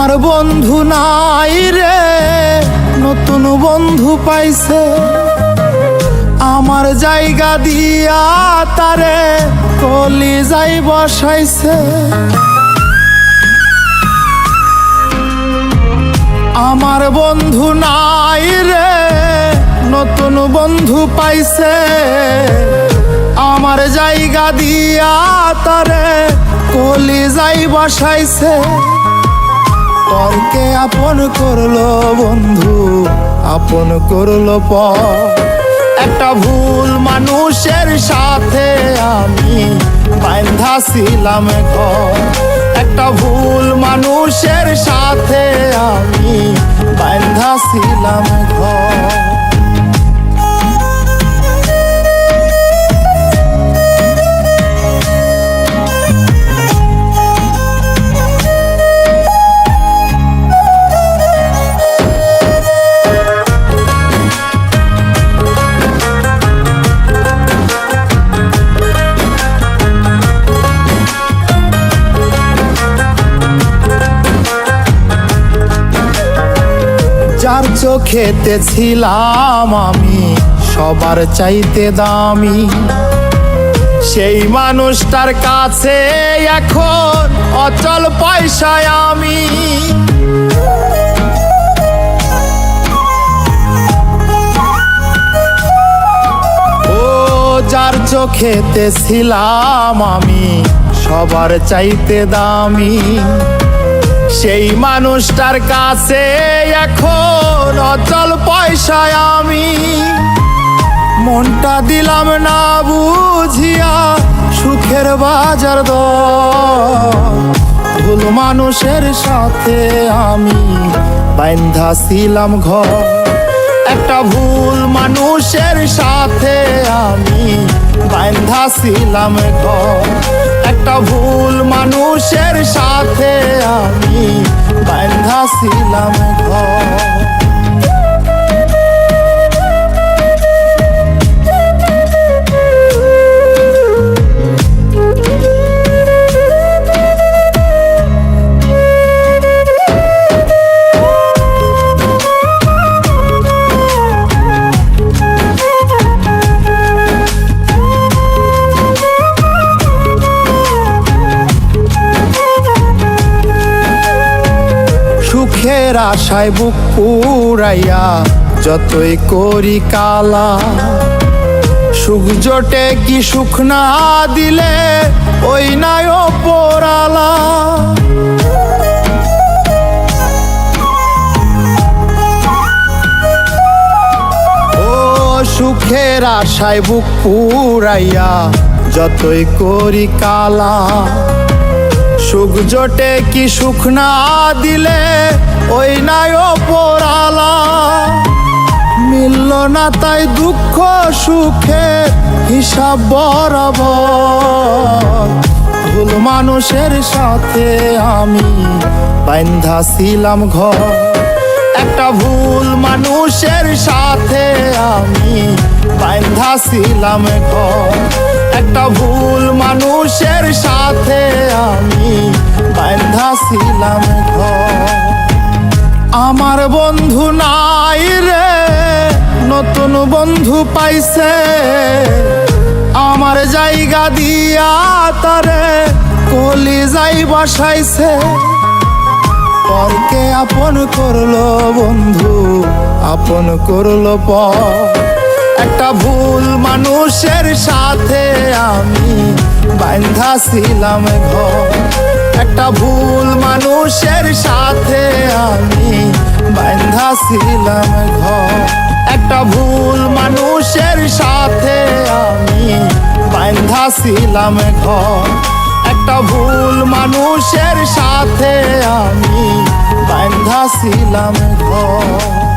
আমার বন্ধু নাই রে, নতুন বন্ধু পাইছে। আমার জায়গা দিয়া তারে কলিজায় বসাইছে। আমার বন্ধু নাই রে, নতুন বন্ধু পাইছে। আমার জায়গা দিয়া তারে কলিজায় বসাইছে। তর্কে আপন করলো বন্ধু, আপন করলো পর। একটা ভুল মানুষের সাথে আমি বাঁধা ছিলাম ঘর। একটা ভুল মানুষের সাথে আমি বাঁধা ছিলাম ঘর। যার চোখেতে ছিলাম আমি সবার চাইতে দামি, সেই মানুষটার কাছে এখন অচল পয়সায় আমি। ও যার চোখেতে ছিলাম আমি সবার চাইতে দামি, সেই মানুষটার কাছে এখন অচল পয়সায় আমি। মনটা দিলাম না বুঝিয়া সুখের বাজার দর। ভুল মানুষের সাথে আমি বাঁধা ছিলাম ঘর। একটা ভুল মানুষের সাথে আমি বাঁধা ছিলাম ঘর। একটা ভুল মানুষের সাথে আমি বাঁধা ছিলাম ঘর। সুখের আশায় বুক পুরাইয়া যতই করি কালা, সুখ জোটে কি সুখ না দিলে ওই নাই ওপরালা। ও সুখের আশায় বুক পুরাইয়া যতই করি কালা, সুখ জোটে কি সুখ না দিলে ওই নাই ওপরালা। মিলল না তাই দুঃখ সুখে হিসাব বরাবর। ভুল মানুষের সাথে আমি বাঁধা ছিলাম ঘর। একটা ভুল মানুষের সাথে আমি বাঁধা ছিলাম ঘর। একটা ভুল মানুষের সাথে আমি বাঁধা ছিলাম ঘর। আমার বন্ধু নাই রে, নতুন বন্ধু পাইছে। আমার জায়গা দিয়া তারে কলিজায় বসাইছে। পরকে আপন করলো বন্ধু, আপন করলো পর। একটা ভুল মানুষের সাথে আমি বাঁধা ছিলাম ঘর। একটা ভুল মানুষের সাথে আমি বাঁধা ছিলাম ঘর। একটা ভুল মানুষের সাথে আমি বাঁধা ছিলাম ঘর। একটা ভুল মানুষের সাথে আমি বাঁধা ছিলাম ঘর।